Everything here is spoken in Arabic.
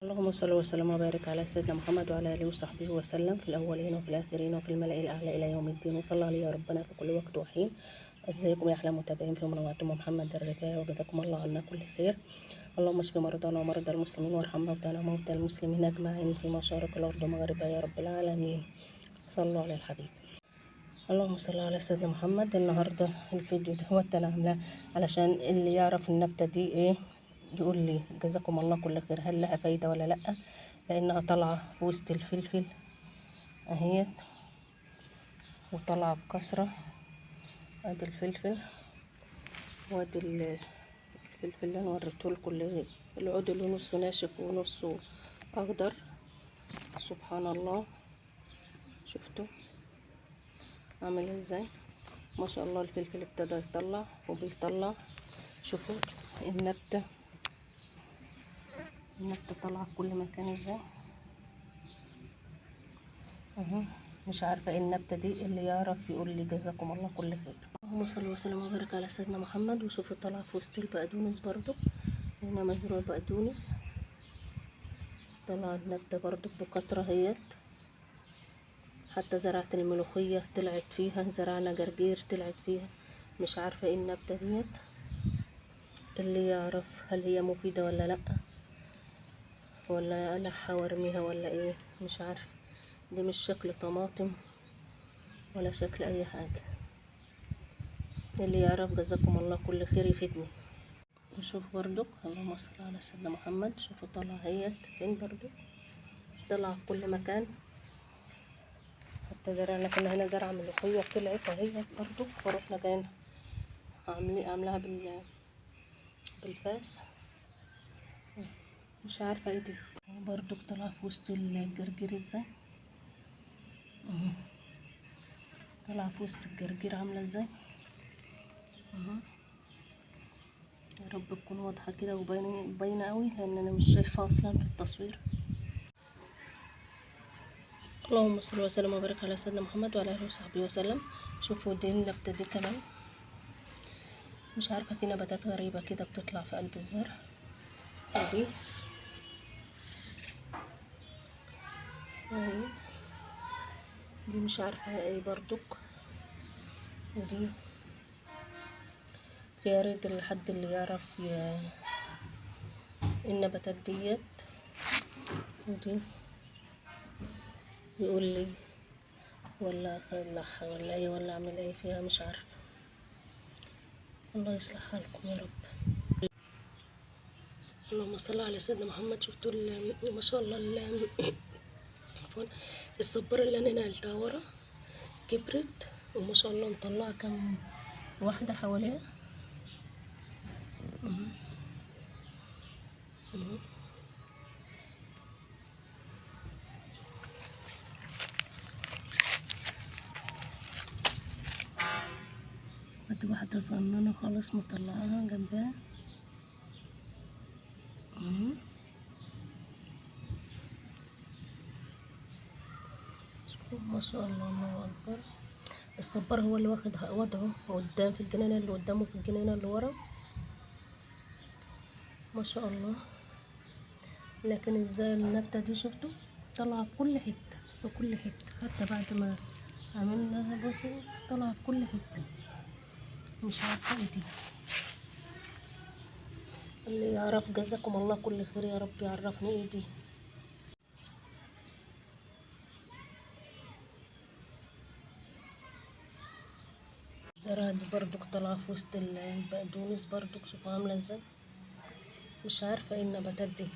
اللهم صل وسلم وبارك على سيدنا محمد وعلى اله وصحبه وسلم في الاولين وفي الاخرين وفي الملأ الاعلى الى يوم الدين. وصلى عليه يا ربنا في كل وقت وحين. ازيكم يا احلى متابعين في منوعات محمد الرفاعي، وجزاكم الله عنا كل خير. اللهم اشف مرضانا ومرضى المسلمين وارحم موتانا وموتى المسلمين اجمعين في مشارق الارض ومغاربها يا رب العالمين. صلوا على الحبيب. اللهم صل على سيدنا محمد. النهارده الفيديو ده هو انا عاملاه علشان اللي يعرف النبته دي ايه يقول لي جزاكم الله كل خير، هل لها فايده ولا لا؟ لانها طالعه في وسط الفلفل اهيت، وطالعه بكسره. ادي الفلفل وادي الفلفل اللي انا وريتهولكوا، العود اللي نصه ناشف ونصه اخضر. سبحان الله، شفتوا عامل ازاي؟ ما شاء الله الفلفل ابتدى يطلع وبيطلع. شوفوا النبته طالعه في كل مكان ازاي اهو. مش عارفه ايه النبته دي، اللي يعرف يقول لي جزاكم الله كل خير. اللهم صل وسلم وبارك على سيدنا محمد. وشوفوا طالعه في وسط البقدونس برضو، هنا مزروع بقدونس. طلع النبته برضو بكتره هيت. حتى زرعت الملوخيه طلعت فيها، زرعنا جرجير طلعت فيها. مش عارفه ايه النبته ديت، اللي يعرف هل هي مفيده ولا لا، ولا الحها وارميها ولا ايه، مش عارفه. دي مش شكل طماطم ولا شكل اي حاجه. اللي يعرف جزاكم الله كل خير يفيدني. نشوف برضو، اللهم صل على سيدنا محمد. شوفوا طلع هيت فين برضو، طلع في كل مكان. حتى زرعنا، كنا هنا زرع ملوخيه طلعت اهيت برضو، ورحنا جايين عاملاها بالفاس. مش عارفه ايه دي برضو، طلع في وسط الجرجير ازاي طلع في وسط الجرجير عامله ازاي يا رب تكون واضحه كده وباينه قوي، لان انا مش شايفه اصلا في التصوير. اللهم صل وسلم وبارك على سيدنا محمد وعلى اله وصحبه وسلم. شوفوا دي النبته دي كمان، مش عارفه في نباتات غريبه كده بتطلع في قلب الزرع. ودي اهي، دي مش عارفه ايه برضك. ودي يا ريت الحد اللي يعرف النباتات ديت ودي يقول لي، ولا اخلعها ولا ايه، ولا اعمل ايه فيها، مش عارفه. الله يصلح حالكم يا رب. اللهم صل على سيدنا محمد. شفتوا ما شاء الله عفوا الصباره اللي انا نقلتها ورا كبرت، وما شاء الله مطلعه كم واحده حواليها. ادي واحده صغننه خالص مطلعاها جنبها. شوفوا ما شاء الله، الله اكبر. الصبار هو اللي واخد وضعه قدام في الجنينه اللي قدامه، في الجنينه اللي ورا ما شاء الله. لكن ازاي النبته دي شفتوا طالعه في كل حته، في كل حته. حتى بعد ما عملناها برضه طالعه في كل حته. مش عارفه ايه دي، اللي يعرف جزاكم الله كل خير يا رب يعرفني ايه دي. الزرعه دي برضه طالعه في وسط البقدونس برضه. شوفوا عامله ازاي. مش عارفه ايه النباتات دي.